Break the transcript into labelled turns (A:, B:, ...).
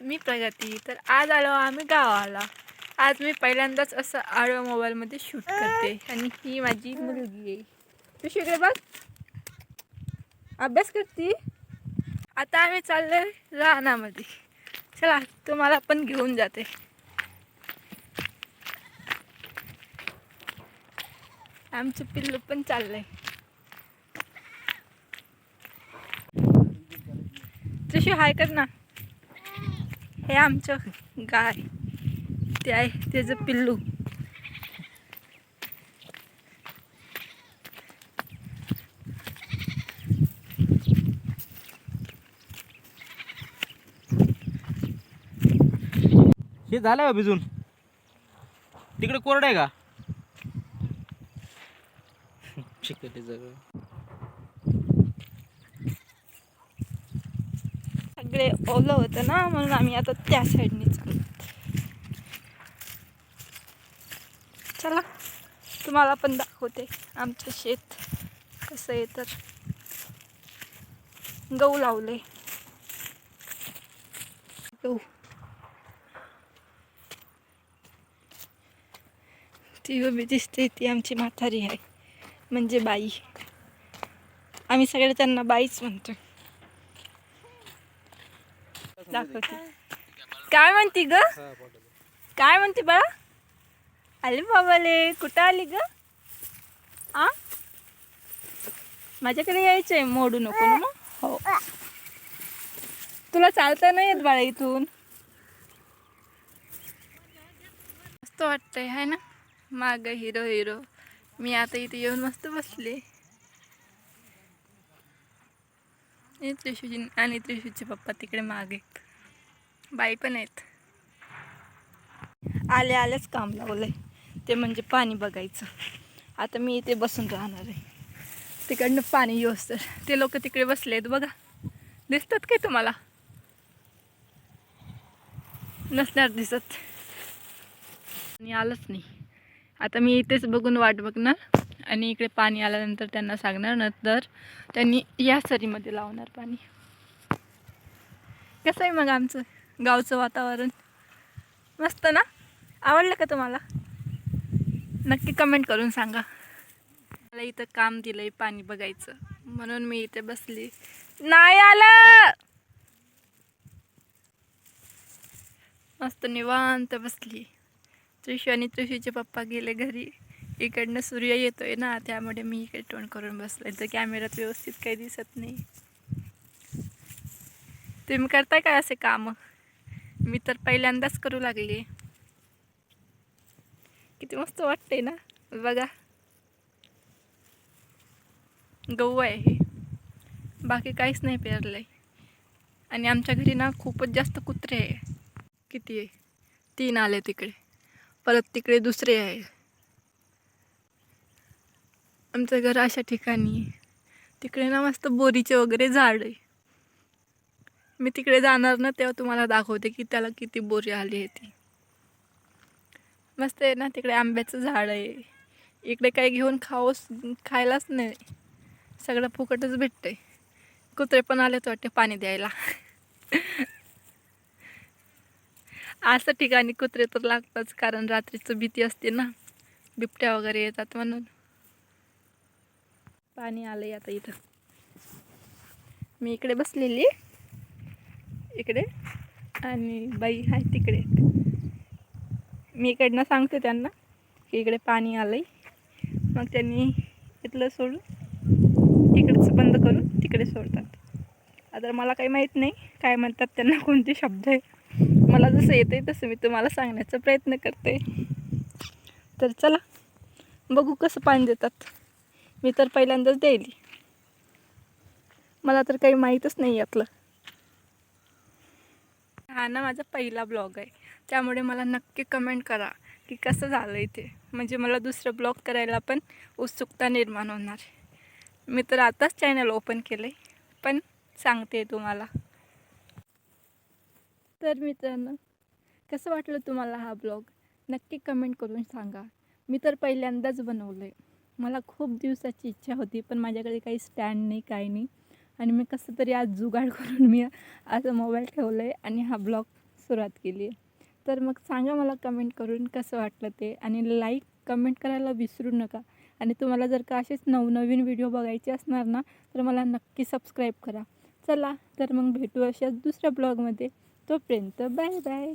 A: मी प्रगती. तर आज आलो आम्ही गावाला. आज मी पहिल्यांदाच असं आडव्या मोबाईलमध्ये शूट करते आणि ही माझी मुलगी आहे. तू शिकले बघ, अभ्यास करते. आता आम्ही चाललोय रानामध्ये. चला तुम्हाला पण घेऊन जाते. आमचं पिल्लू पण चाललंय. तशी हाय कर ना. हे आमचं गाय, ते आहे त्याचं पिल्लू.
B: हे झालं का भिजून? तिकडे कोरडं आहे का? चिकट सगळं.
A: सगळे ओलं होतं ना, म्हणून आम्ही आता त्या साईडने चाललो. चला तुम्हाला पण दाखवते आमचं शेत कसं आहे. तर गहू लावले. गहू ती उभी दिसते ती आमची म्हातारी आहे, म्हणजे बाई. आम्ही सगळे त्यांना बाईच म्हणतो. दाखवते. काय म्हणती ग? काय म्हणते बाळा? आले बाबाले. कुठं आली ग? आ माझ्याकडे यायचंय, मोडू नको ना मग. हो, तुला चालता नाही येत बाळा इथून. मस्त वाटतंय है ना, माग हिरो हिरो. मी आता इथे येऊन मस्त बसले. त्रिशूजी आणि त्रिशूचे पप्पा तिकडे मागे, बाई पण आहेत. आले आलेच काम लावलंय ते, म्हणजे पाणी बघायचं. आता मी इथे बसून राहणार आहे. तिकडनं पाणी येऊस तर ते लोक तिकडे बसले आहेत बघा. दिसतात काय तुम्हाला? नसणार दिसत. आणि आलंच नाही. आता मी इथेच बघून वाट बघणार आणि इकडे पाणी आल्यानंतर त्यांना सांगणार, नंतर त्यांनी या सरीमध्ये लावणार पाणी. कसं आहे मग आमचं गावचं वातावरण? मस्त ना? आवडलं का तुम्हाला? नक्की कमेंट करून सांगा. मला इथं काम दिलंय पाणी बघायचं, म्हणून मी इथे बसली. नाही आलं. मस्त निवांत बसली. त्रिशू आणि त्रिशूचे पप्पा गेले घरी. इकडनं सूर्य येतोय ना, त्यामुळे मी इकडे तोंड करून बसले. तर कॅमेऱ्यात व्यवस्थित काही दिसत नाही. तुम्ही करताय काय असे काम? मी तर पहिल्यांदाच करू लागले. किती मस्त वाटते ना बघा. गहू आहे हे, बाकी काहीच नाही पेरलंय. आणि आमच्या घरी ना खूपच जास्त कुत्रे आहे. किती आहे? 3 आले तिकडे, परत तिकडे दुसरे आहे. आमचं घर अशा ठिकाणी आहे. तिकडे ना मस्त बोरीचे वगैरे झाड आहे. मी तिकडे जाणार ना, तेव्हा तुम्हाला दाखवते की त्याला किती बोरी आली आहे ती. मस्त आहे ना. तिकडे आंब्याचं झाड आहे. इकडे काही घेऊन खायलाच नाही, सगळं फुकटच भेटतंय. कुत्रे पण आलेत वाटते पाणी द्यायला. असं ठिकाणी कुत्रे तर लागताच, कारण रात्रीचं भीती असते ना, बिबट्या वगैरे येतात म्हणून. पाणी आलंय आता इथं. मी इकडे बसलेली इकडे, आणि बाई आहे तिकडे. मी इकडनं सांगते त्यांना की इकडे पाणी आलंय. मग त्यांनी इथलं सोडून इकडचं बंद करून तिकडे सोडतात. आता मला काही माहीत नाही काय म्हणतात त्यांना, कोणते शब्द आहे. मला जसं येतंय तसं मी तुम्हाला सांगण्याचा प्रयत्न करते. तर चला बघू कसं पाणी देतात. मी तर पहिल्यांदाच द्यायली, मला तर काही माहीतच नाही यातलं. हा ना माझा पहिला ब्लॉग आहे, त्यामुळे मला नक्की कमेंट करा की कसं झालं आहे ते. म्हणजे मला दुसरं ब्लॉग करायला पण उत्सुकता निर्माण होणार. मी तर आताच चॅनल ओपन केलं आहे, पण सांगते तुम्हाला. तर मित्रांनो, कसं वाटलं तुम्हाला हा ब्लॉग? नक्की कमेंट करून सांगा. मी तर पहिल्यांदाच बनवलं आहे. मला खूप दिवसाची इच्छा होती, पण माझ्याकडे काही स्टँड नाही, काही नाही. आणि मी कसं तरी आज जुगाड करून मी असं मोबाईल ठेवलं आहे आणि हा ब्लॉग सुरुवात केली आहे. तर मग सांगा मला कमेंट करून कसं वाटलं ते, आणि लाईक कमेंट करायला विसरू नका. आणि तुम्हाला जर का असेच नवनवीन व्हिडिओ बघायचे असणार ना, तर मला नक्की सबस्क्राईब करा. चला तर मग भेटू अशाच दुसऱ्या ब्लॉगमध्ये. तोपर्यंत बाय बाय.